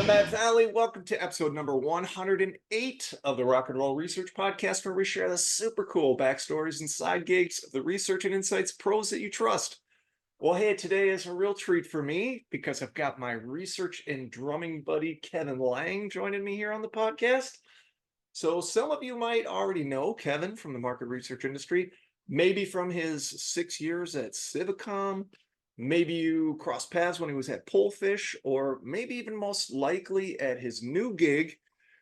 I'm Matt Valley. Welcome to episode number 108 of the Rock and Roll Research Podcast, where we share the super cool backstories and side gigs of the research and insights pros that you trust. Well, hey, today is a real treat for me because I've got my research and drumming buddy Kevin Lang joining me here on the podcast. So, some of you might already know Kevin from the market research industry, maybe from his 6 years at Civicom. Maybe you crossed paths when he was at Polefish, or maybe even most likely at his new gig,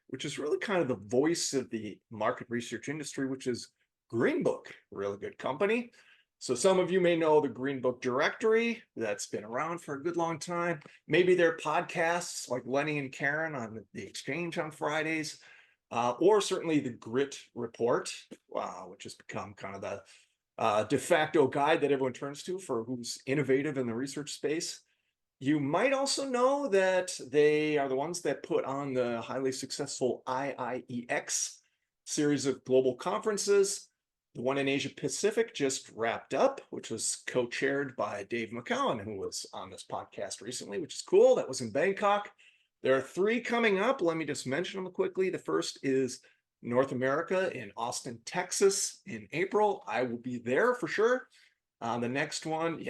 which is really kind of the voice of the market research industry, which is Greenbook, a really good company. So some of you may know the Greenbook directory that's been around for a good long time. Maybe their podcasts like Lenny and Karen on the Exchange on Fridays, or certainly the Grit Report, which has become kind of the de facto guide that everyone turns to for who's innovative in the research space. You might also know that they are the ones that put on the highly successful IIEX series of global conferences. The one in Asia Pacific just wrapped up, which was co-chaired by Dave McCowan, who was on this podcast recently, which is cool. That was in Bangkok. There are three coming up. Let me just mention them quickly. The first is North America in Austin, Texas in April. I will be there for sure. The next one,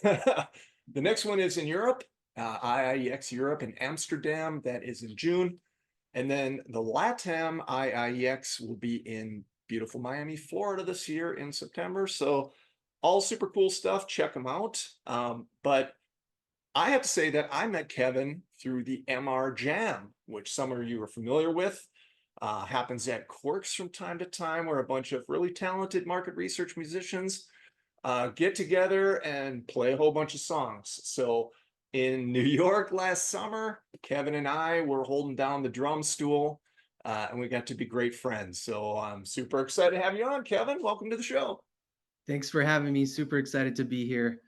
the next one is in Europe, IIEX Europe in Amsterdam. That is in June. And then the LATAM IIEX will be in beautiful Miami, Florida this year in September. So all super cool stuff. Check them out. But I have to say that I met Kevin through the MR Jam, which some of you are familiar with. Happens at Quirks from time to time, where a bunch of really talented market research musicians get together and play a whole bunch of songs. So in New York last summer, Kevin and I were holding down the drum stool, and we got to be great friends. So I'm super excited to have you on, Kevin. Welcome to the show. Thanks for having me. Super excited to be here.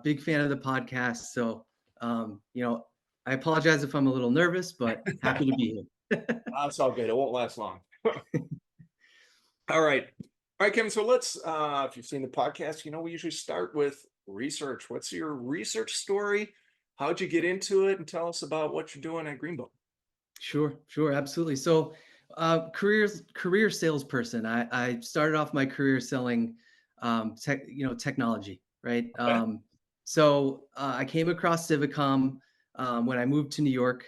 Big fan of the podcast. So, I apologize if I'm a little nervous, but happy to be here. That's all good. It won't last long. All right. All right, Kevin. So let's, if you've seen the podcast, we usually start with research. What's your research story? How'd you get into it? And tell us about what you're doing at Greenbook. Sure, absolutely. So, career salesperson. I started off my career selling, technology, right? Okay. I came across Civicom when I moved to New York.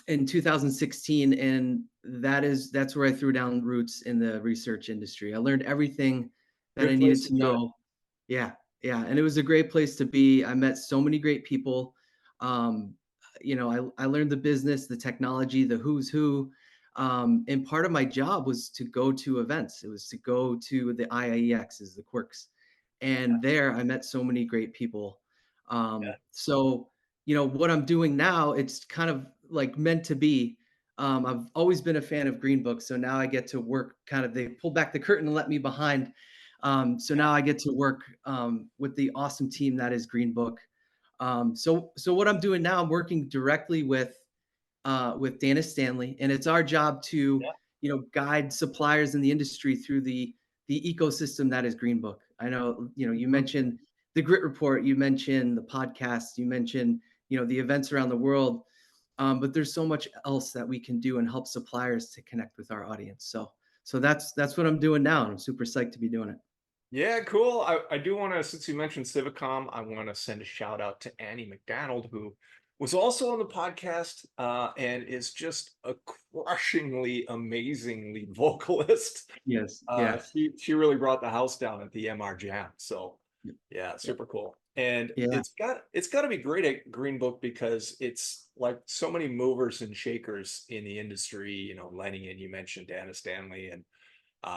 In 2016, and that's where I threw down roots in the research industry. I learned everything that I Good needed place to to do it. know. Yeah, and it was a great place to be. I met so many great people. Um, I learned the business, the technology, the who's who. And part of my job was to go to events. It was to go to the IIEXs, the Quirks, and there I met so many great people. Yeah. What I'm doing now, it's kind of like meant to be. I've always been a fan of Greenbook, so now I get to work. They pulled back the curtain and let me behind. So now I get to work with the awesome team that is Greenbook. So what I'm doing now, I'm working directly with Dana Stanley, and it's our job to Yeah. guide suppliers in the industry through the ecosystem that is Greenbook. I know you Mhm. mentioned the Grit Report, you mentioned the podcast, you mentioned the events around the world, but there's so much else that we can do and help suppliers to connect with our audience. So that's what I'm doing now, and I'm super psyched to be doing it. Yeah, cool. I do want to, since you mentioned Civicom, I want to send a shout out to Annie McDonald, who was also on the podcast and is just a crushingly, amazingly vocalist. Yes, yeah, She really brought the house down at the MR Jam. So yeah, yeah, super cool. And yeah. it's got to be great at Green Book because it's like so many movers and shakers in the industry. Lenny, and you mentioned Dana Stanley and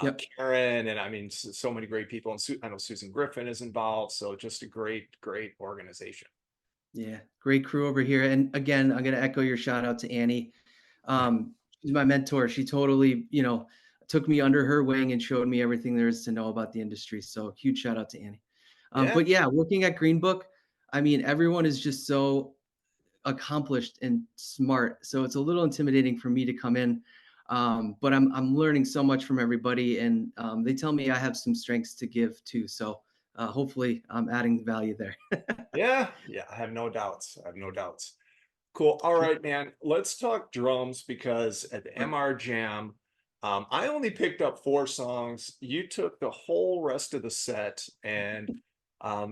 Yep. Karen, and I mean, so many great people. And I know Susan Griffin is involved. So just a great, great organization. Yeah, great crew over here. And again, I'm going to echo your shout out to Annie. She's my mentor. She totally, took me under her wing and showed me everything there is to know about the industry. So huge shout out to Annie. Yeah. But yeah, working at Greenbook, I mean, everyone is just so accomplished and smart. So it's a little intimidating for me to come in. But I'm learning so much from everybody, and they tell me I have some strengths to give too. So hopefully I'm adding value there. Yeah. Yeah. I have no doubts. I have no doubts. Cool. All Sure. right, man. Let's talk drums because at the Sure. MR Jam, I only picked up 4 songs. You took the whole rest of the set, and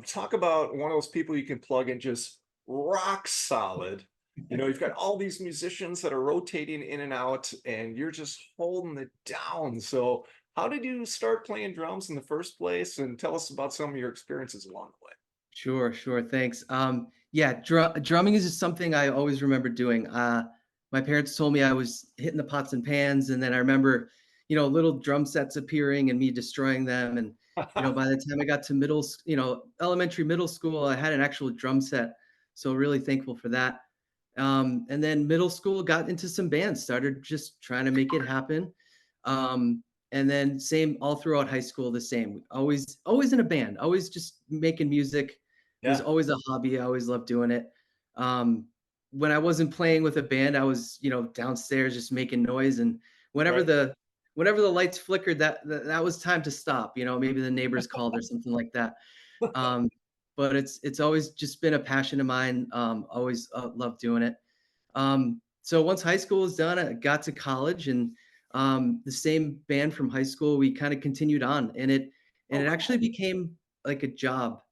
talk about one of those people you can plug in just rock solid. You've got all these musicians that are rotating in and out, and you're just holding it down. So, how did you start playing drums in the first place? And tell us about some of your experiences along the way. Sure, sure, thanks. Yeah, drumming is just something I always remember doing. My parents told me I was hitting the pots and pans, and then I remember, little drum sets appearing and me destroying them. And by the time I got to elementary, middle school, I had an actual drum set. So really thankful for that. And then middle school, got into some bands, started just trying to make it happen. And then same all throughout high school, the same. Always in a band, always just making music. It was Yeah, always a hobby. I always loved doing it. Um, when I wasn't playing with a band, I was, downstairs just making noise. And whenever right. the whenever the lights flickered, that was time to stop. Maybe the neighbors called or something like that. Um, but it's always just been a passion of mine. Always loved doing it. So once high school was done, I got to college, and the same band from high school, we kind of continued on, and it Oh, actually cool. became like a job.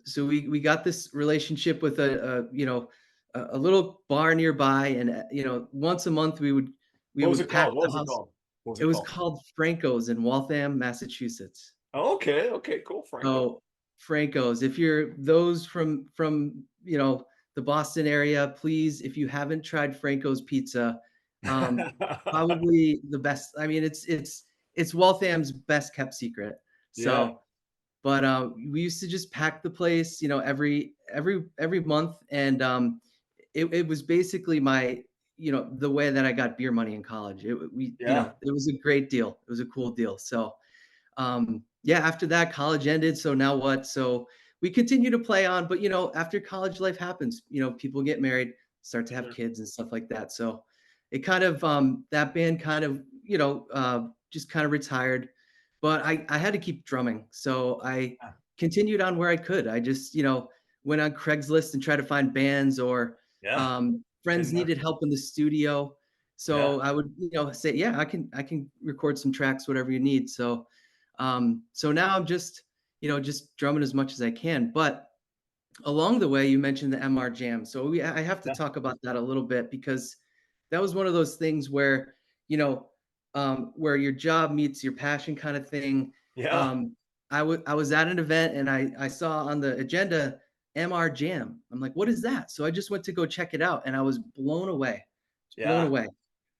So we got this relationship with a little bar nearby, and once a month we What was would it pack called? What the was it house. called? What was It it was called? called Franco's in Waltham, Massachusetts. Oh, okay, okay, cool, Franco. So, Franco's, if you're those from, the Boston area, please, if you haven't tried Franco's Pizza, um, probably the best. I mean, it's Waltham's best kept secret. Yeah, So, but, we used to just pack the place, every month, and, it was basically the way that I got beer money in college. yeah, It was a great deal. It was a cool deal. So, yeah, after that, college ended. So now what? So we continue to play on, but after college, life happens. People get married, start to have sure. kids and stuff like that. So it kind of that band kind of just kind of retired, but I had to keep drumming. So I Yeah, continued on where I could. I just went on Craigslist and tried to find bands, or yeah, friends in needed market. help in the studio. Yeah, So I would say, yeah, I can record some tracks, whatever you need. So now I'm just drumming as much as I can. But along the way, you mentioned the MR Jam. So I have to yeah, talk about that a little bit, because that was one of those things where, where your job meets your passion kind of thing. yeah, Um, I was at an event, and I saw on the agenda MR Jam. I'm like, what is that? So I just went to go check it out, and I was blown away. Blown yeah, away.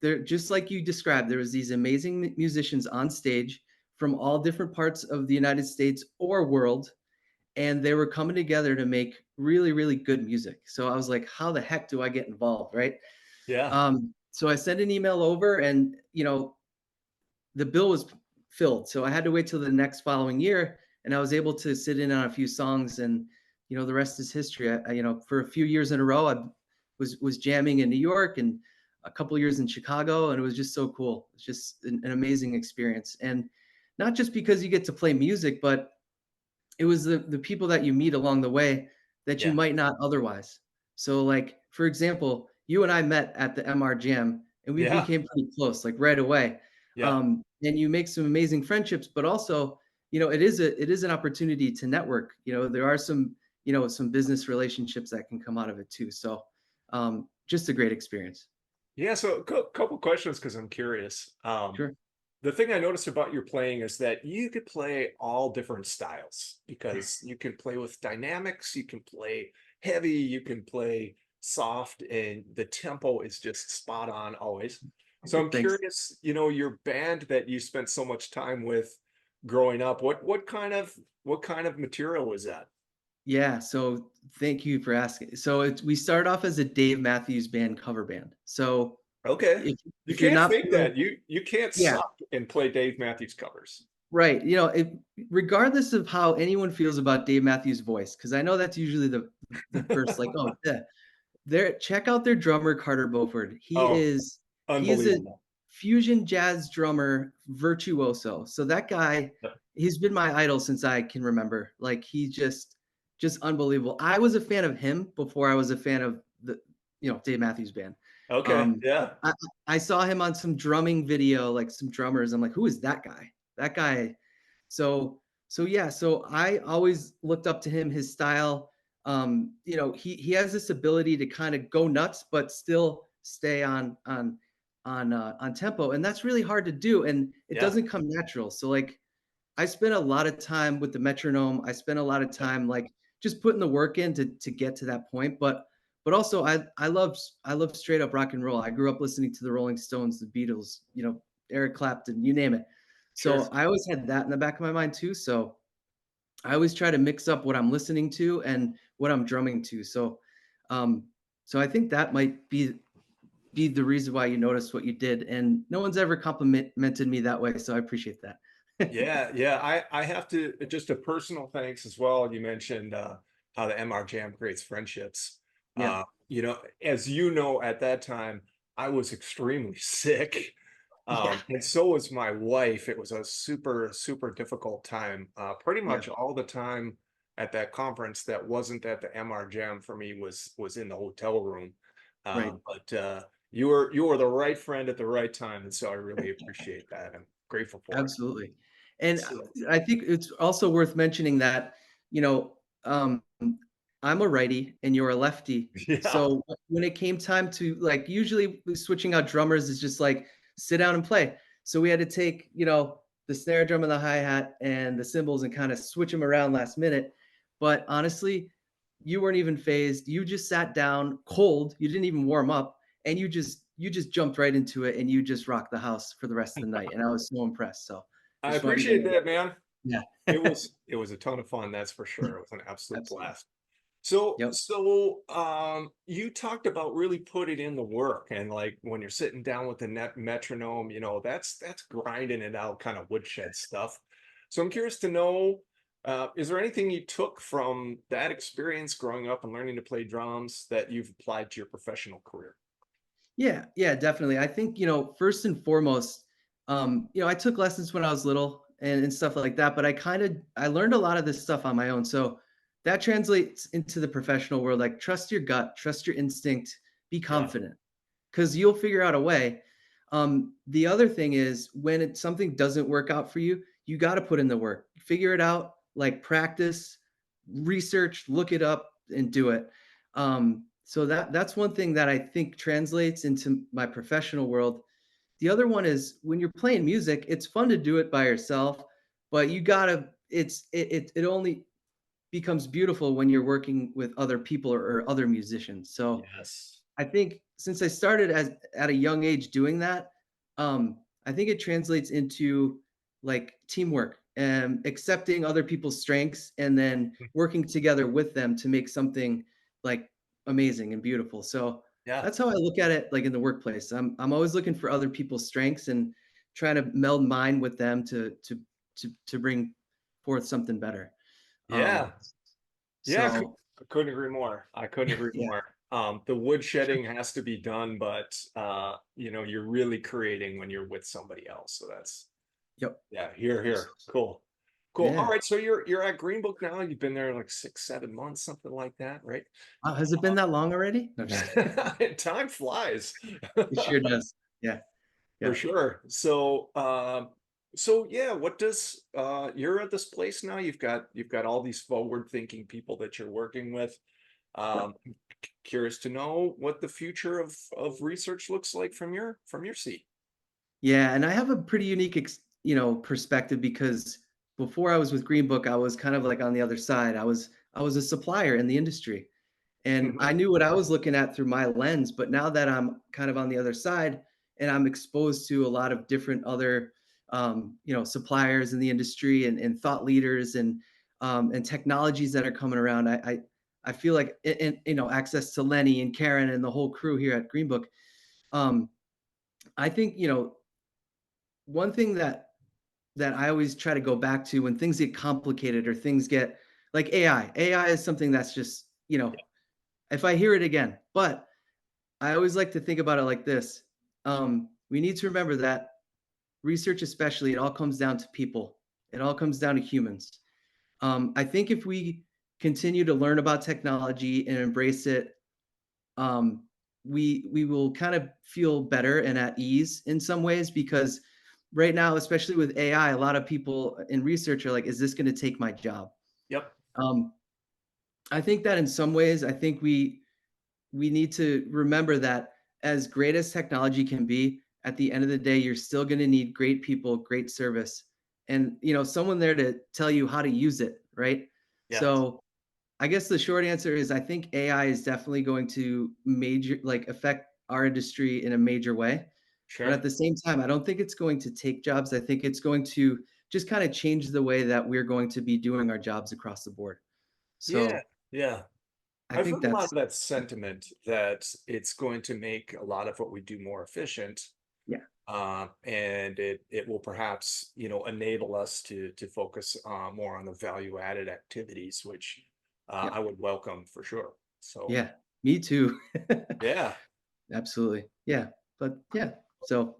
There, just like you described, there was these amazing musicians on stage from all different parts of the United States or world, and they were coming together to make really, really good music. So I was like, how the heck do I get involved, right? yeah, So I sent an email over, and the bill was filled. So I had to wait till the next following year, and I was able to sit in on a few songs, and the rest is history. For a few years in a row, I was jamming in New York, and a couple of years in Chicago, and it was just so cool. It's just an amazing experience, and not just because you get to play music, but it was the people that you meet along the way that you yeah, might not otherwise. So, like, for example, you and I met at the MR Jam, and we yeah, became pretty close, like, right away. yeah. And you make some amazing friendships, but also, it is an opportunity to network. There are some business relationships that can come out of it too. So, just a great experience. Yeah, so couple questions because I'm curious. Sure. The thing I noticed about your playing is that you could play all different styles because you can play with dynamics, you can play heavy, you can play soft, and the tempo is just spot on always. So I'm Thanks. curious, your band that you spent so much time with growing up, what kind of material was that? Yeah, so thank you for asking. So we started off as a Dave Matthews Band cover band. So Okay. if You you're can't not fake familiar, that. You can't yeah, suck and play Dave Matthews covers. right. Regardless of how anyone feels about Dave Matthews' voice, because I know that's usually the first, like, oh yeah, check out their drummer Carter Beauford. Oh, He is a unbelievable. fusion jazz drummer virtuoso. So that guy, he's been my idol since I can remember. Like, he just unbelievable. I was a fan of him before I was a fan of Dave Matthews Band. Okay. Um, Yeah. I I saw him on some drumming video, like some drummers. I'm like, who is that guy? That guy. So yeah, so I always looked up to him, his style. He has this ability to kind of go nuts, but still stay on tempo, and that's really hard to do, and it Yeah. doesn't come natural. So like I spent a lot of time with the metronome. I spent a lot of Yep. time like just putting the work in to get to that point. But also I love straight up rock and roll. I grew up listening to the Rolling Stones, the Beatles, Eric Clapton, you name it. Sure. So I always had that in the back of my mind too. So I always try to mix up what I'm listening to and what I'm drumming to. Um, so I think that might be the reason why you noticed what you did. And no one's ever complimented me that way. So I appreciate that. Yeah, yeah. I have to just a personal thanks as well. You mentioned how the MR Jam creates friendships. Yeah. As you know, at that time, I was extremely sick. Yeah. And so was my wife. It was a super, super difficult time. Pretty Yeah. much all the time at that conference that wasn't at the MR Jam for me was in the hotel room. Right. But you were the right friend at the right time, and so I really appreciate that. I'm grateful for it. Absolutely. And So I think it's also worth mentioning that, you know, um, I'm a righty and you're a lefty. yeah, So when it came time to like, usually switching out drummers is just like sit down and play. So we had to take, the snare drum and the hi-hat and the cymbals and kind of switch them around last minute. But honestly, you weren't even phased. You just sat down cold. You didn't even warm up and you just jumped right into it and you just rocked the house for the rest of the night. And I was so impressed. So I I just want you to appreciate know that. that, man. Yeah. It was a ton of fun, that's for sure. It was an absolute Absolutely. blast. So Yep. so you talked about really putting in the work and like when you're sitting down with the net metronome, that's grinding it out kind of woodshed stuff. So I'm curious to know, is there anything you took from that experience growing up and learning to play drums that you've applied to your professional career? Yeah, yeah, definitely. I think, first and foremost, I took lessons when I was little and stuff like that, but I learned a lot of this stuff on my own. So that translates into the professional world. Like trust your gut, trust your instinct, be Yeah. confident because you'll figure out a way. The other thing is when something doesn't work out for you, you got to put in the work, figure it out, like practice, research, look it up, and do it. So that's one thing that I think translates into my professional world. The other one is when you're playing music, it's fun to do it by yourself, but you gotta. It only becomes beautiful when you're working with other people or other musicians. So Yes. I think since I started at a young age doing that, I think it translates into like teamwork and accepting other people's strengths and then working together with them to make something like amazing and beautiful. So Yeah. that's how I look at it like in the workplace. I'm always looking for other people's strengths and trying to meld mine with them to bring forth something better. Um Yeah. Yeah, so I couldn't agree more. I couldn't agree yeah. more. The wood shedding has to be done, but you're really creating when you're with somebody else. So that's Yep. yeah, here. Cool. Cool. All Yeah. right. So you're at Greenbook now. You've been there like 6, 7 months, something like that, right? Has it been that long already? No, just kidding. Time flies. It sure does. Yeah, For yeah, sure. So yeah, what does you're at this place now? You've got all these forward-thinking people that you're working with. yep. Curious to know what the future of research looks like from your seat. Yeah, and I have a pretty unique perspective because before I was with Greenbook, I was kind of like on the other side. I was a supplier in the industry. And Mhm. I knew what I was looking at through my lens, but now that I'm kind of on the other side and I'm exposed to a lot of different other suppliers in the industry and thought leaders and technologies that are coming around, I feel like access to Lenny and Karen and the whole crew here at Greenbook. Um, I think one thing that I always try to go back to when things get complicated or things get like AI. AI is something that's just if I hear it again, but I always like to think about it like this. We need to remember that research, especially, it all comes down to people. It all comes down to humans. I think if we continue to learn about technology and embrace it, um, we will kind of feel better and at ease in some ways because right now, especially with AI, a lot of people in research are like, "Is this going to take my job?" Yep. Um, I think that in some ways, I think we need to remember that as great as technology can be, at the end of the day, you're still going to need great people, great service, and someone there to tell you how to use it, right? Yes. So I guess the short answer is I think AI is definitely going to affect our industry in a major way. But at Sure. the same time, I don't think it's going to take jobs. I think it's going to just kind of change the way that we're going to be doing our jobs across the board. Yeah. So Yeah. I I've think heard a lot that's of that sentiment that it's going to make a lot of what we do more efficient, yeah, and it will perhaps enable us to focus more on the value added activities, which yeah, I would welcome for sure. So yeah. Me too. yeah, Absolutely. Yeah. But yeah. So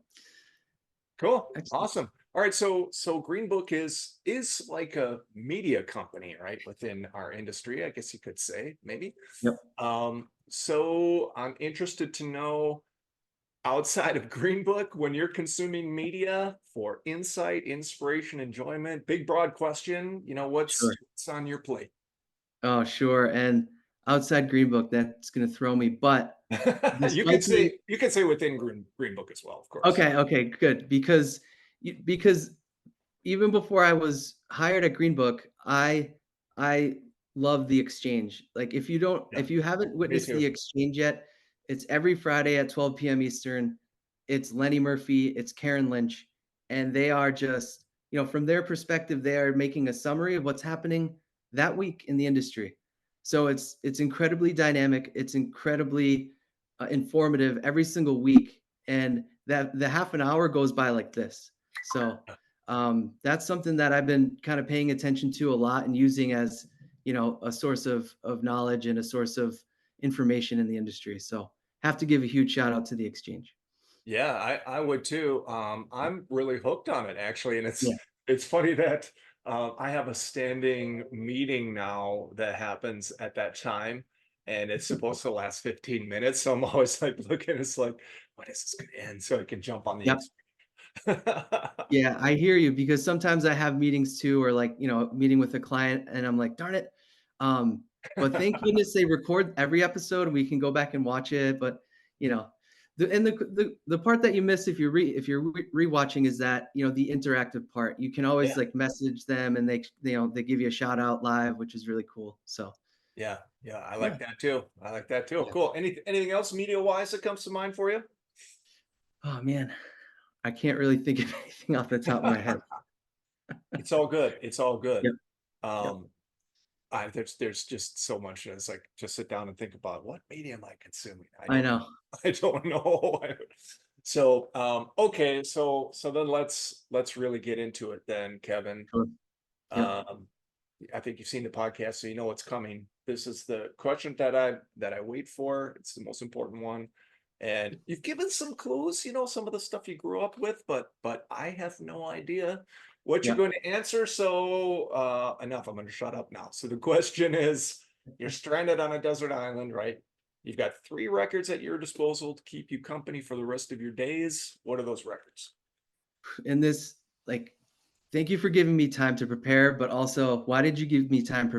cool, excellent. awesome. All right, so Greenbook is like a media company, right, within our industry, I guess you could say, maybe. Yep. So I'm interested to know, outside of Green Book, when you're consuming media for insight, inspiration, enjoyment, big broad question, Sure. what's on your plate? Oh, sure. And outside Greenbook, that's gonna throw me. But You despite could being say within Green Book as well, of course. okay, okay, good. Because even before I was hired at Greenbook, I love the exchange. Like Yeah, if you haven't me witnessed too. the exchange yet, it's every Friday at 12 p.m. Eastern. It's Lenny Murphy, it's Karen Lynch, and they are just, from their perspective, they are making a summary of what's happening that week in the industry. So it's incredibly dynamic, it's incredibly informative every single week, and that the half an hour goes by like this. So that's something that I've been kind of paying attention to a lot and using as, a source of knowledge and a source of information in the industry. So have to give a huge shout out to the exchange. Yeah, I would too. I'm really hooked on it actually, and Yeah. it's funny that I have a standing meeting now that happens at that time, and it's supposed to last 15 minutes. So I'm always like looking, it's like, when is this going to end? So I can jump on the Yep. X. Yeah, I hear you because sometimes I have meetings too, or like, meeting with a client and I'm like, darn it. Um, but thank goodness they record every episode and we can go back and watch it. But you know, the part that you miss if you're rewatching is that, the interactive part. You can always Yeah, like message them and they give you a shout out live, which is really cool. So yeah, yeah. I yeah, like that too. I like that too. yeah. Cool. Anything else media wise that comes to mind for you? Oh man, I can't really think of anything off the top of my head. It's all good. It's all good. Yep, yep. Um, there's just so much. It's like just sit down and think about, what media am I consuming? I I don't know. I don't know. So okay, so then let's really get into it then, Kevin. Sure. Yep. Um, I think you've seen the podcast, so you know what's coming. This is the question that I wait for. It's the most important one. And you've given some clues, some of the stuff you grew up with, but I have no idea what you're Yep. going to answer. So enough. I'm going to shut up now. So the question is, you're stranded on a desert island, right? You've got 3 records at your disposal to keep you company for the rest of your days. What are those records? And this like thank you for giving me time to prepare, but also why did you give me time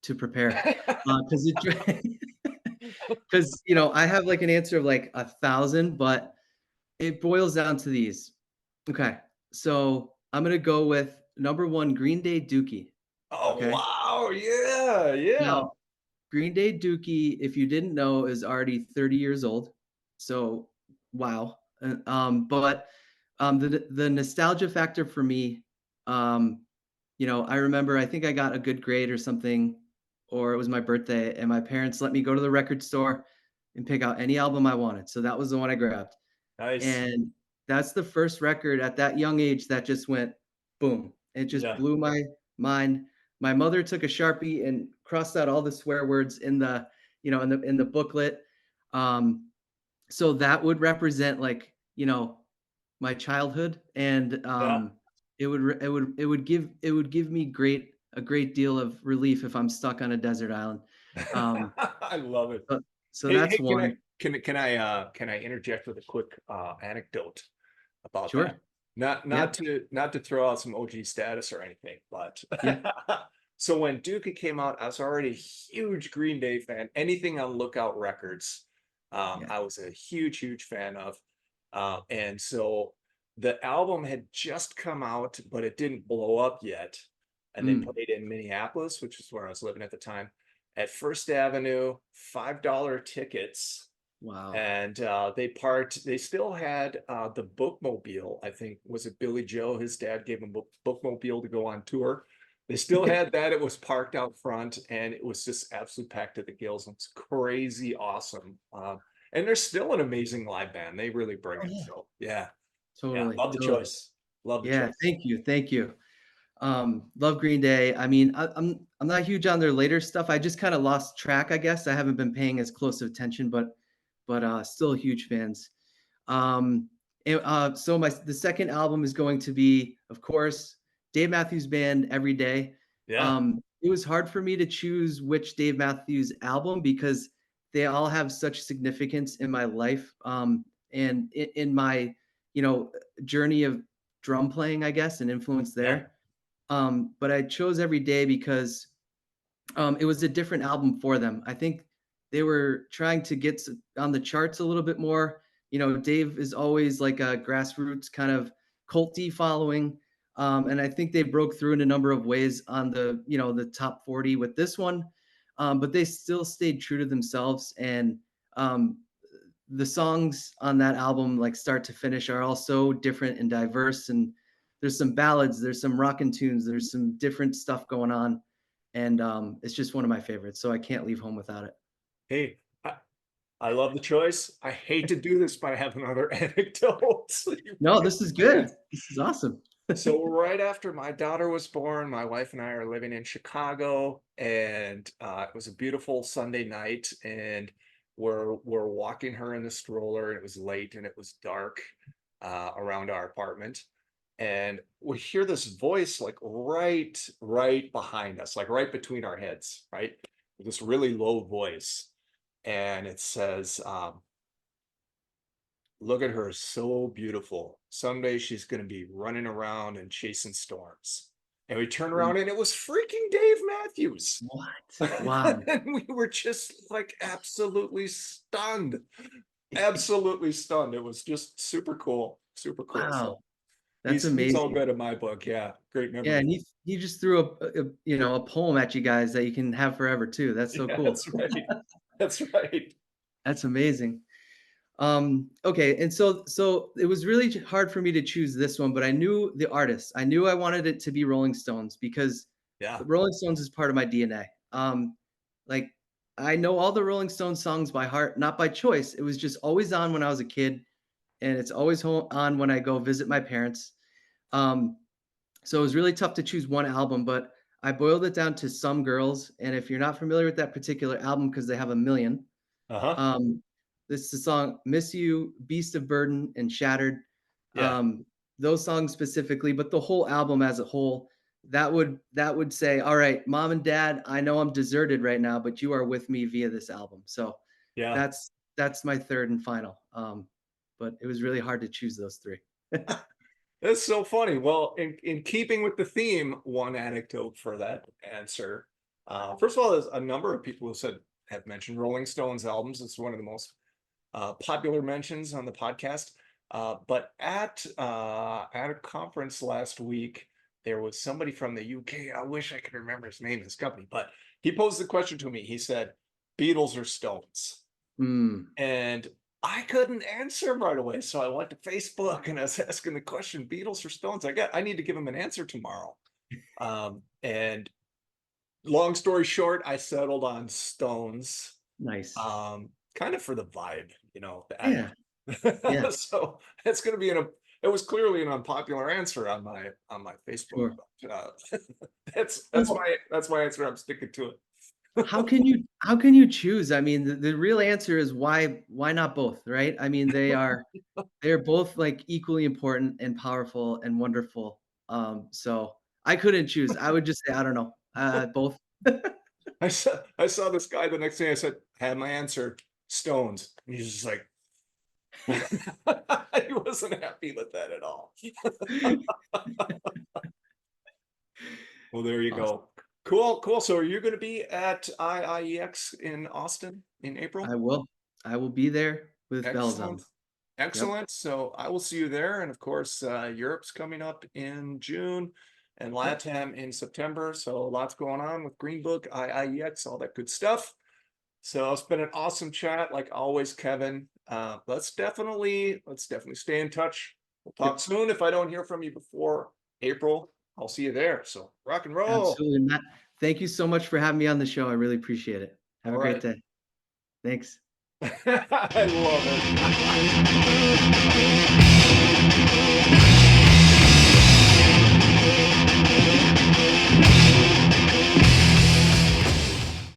to prepare? Because because I have like an answer of like 1,000, but it boils down to these. Okay, so I'm gonna go with number one, Green Day Dookie. Oh, Okay, wow. Yeah, yeah. now Green Day Dookie, if you didn't know, is already 30 years old. So wow. But the nostalgia factor for me, um, I remember I think I got a good grade or something, or it was my birthday, and my parents let me go to the record store and pick out any album I wanted. So that was the one I grabbed. Nice. And that's the first record at that young age that just went boom. It just Yeah. blew my mind. My mother took a Sharpie and crossed out all the swear words in the booklet. Um, so that would represent like, my childhood and Yeah. it would give me a great deal of relief if I'm stuck on a desert island. Um, I love it. So Hey, that's hey, can I one. can I interject with a quick anecdote about that? Sure. Not Yeah. to throw out some OG status or anything, but Yeah. so when Duka came out, I was already a huge Green Day fan. Anything on Lookout Records, Yeah. I was a huge fan of. And so the album had just come out, but it didn't blow up yet. And they Mm. played in Minneapolis, which is where I was living at the time, at First Avenue, $5 tickets. Wow. And they still had the bookmobile. I think, was it Billy Joe? His dad gave him a bookmobile to go on tour. They still had that. It was parked out front and it was just absolutely packed to the gills. It's crazy awesome. And they're still an amazing live band. They really bring Oh it. yeah. So yeah, yeah, Totally. love the Totally. choice. Love the Yeah. choice. Thank you. Thank you. Love Green Day. I mean, I'm not huge on their later stuff. I just kind of lost track, I guess. I haven't been paying as close of attention, but still huge fans. Um, so the second album is going to be, of course, Dave Matthews Band Every Day. Yeah, It was hard for me to choose which Dave Matthews album because they all have such significance in my life, and in my, you know, journey of drum playing, I guess, and influence yeah, there. But I chose Every Day because it was a different album for them. I think they were trying to get on the charts a little bit more. You know, Dave is always like a grassroots kind of culty following. And I think they broke through in a number of ways on the, you know, the top 40 with this one. But they still stayed true to themselves. And um, the songs on that album, like start to finish, are all so different and diverse. And there's some ballads, there's some rockin' tunes, there's some different stuff going on, and it's just one of my favorites. So I can't leave home without it. hey, I love the choice. I hate to do this, but I have another anecdote. You No, might this is understand. good. This is awesome. So right after my daughter was born, my wife and I are living in Chicago, and it was a beautiful Sunday night, and we're walking her in the stroller, and it was late and it was dark around our apartment, and we hear this voice like right behind us, like right between our heads, right? This really low voice, and it says, look at her, so beautiful. Someday she's going to be running around and chasing storms. And we turned Mm. around and it was freaking Dave Matthews. What? Wow. And we were just like absolutely stunned. Absolutely stunned. It was just super cool. Super cool. So Wow. That's he's all amazing. good in my book. Yeah. Great Yeah, memory. and he just threw a you know, a poem at you guys that you can have forever too. That's so Yeah, cool. that's right. That's right. That's amazing. Okay, and so it was really hard for me to choose this one, but I knew the artist. I knew I wanted it to be Rolling Stones because Yeah. the Rolling Stones is part of my DNA. Like I know all the Rolling Stones songs by heart, not by choice. It was just always on when I was a kid, and it's always on when I go visit my parents. Um, so it was really tough to choose one album, but I boiled it down to Some Girls. And if you're not familiar with that particular album, because they have a million, Uh-huh. um, this is the song "Miss You," "Beast of Burden," and "Shattered." Yeah. Those songs specifically, but the whole album as a whole, that would say, "All right, mom and dad, I know I'm deserted right now, but you are with me via this album." So Yeah. that's my third and final. But it was really hard to choose those three. That's so funny. Well, in keeping with the theme, one anecdote for that answer. First of all, there's a number of people who said have mentioned Rolling Stones albums. It's one of the most popular mentions on the podcast. But at a conference last week, there was somebody from the UK. I wish I could remember his name, his company, but he posed the question to me. He said, "Beatles or Stones?" Mm, And I couldn't answer right away. So I went to Facebook and I was asking the question, Beatles or Stones? I need to give him an answer tomorrow. And long story short, I settled on Stones. nice. Kind of for the vibe, you know, the Yeah, yeah, attitude. So it's gonna be it was clearly an unpopular answer on my Facebook, sure. but Well, that's my answer. I'm sticking to it. how can you choose? I mean, the real answer is why not both, right? I mean, they're both like equally important and powerful and wonderful. So I couldn't choose. I would just say I don't know, both. I saw this guy the next day. I said, "Had my answer." stones. And he's just like, he wasn't happy with that at all. Well, there you Awesome. go. Cool, cool. So are you going to be at IIEX in Austin in April? I will. I will be there with bells Excellent. on. Yep. Excellent. So I will see you there. And of course, Europe's coming up in June and Yep. LATAM in September. So lots going on with Greenbook, IIEX, all that good stuff. So it's been an awesome chat, like always, Kevin. Let's definitely stay in touch. We'll talk Yep. soon. If I don't hear from you before April, I'll see you there. So rock and roll. Absolutely, Matt. Thank you so much for having me on the show. I really appreciate it. Have All a great right. day. Thanks. I love it.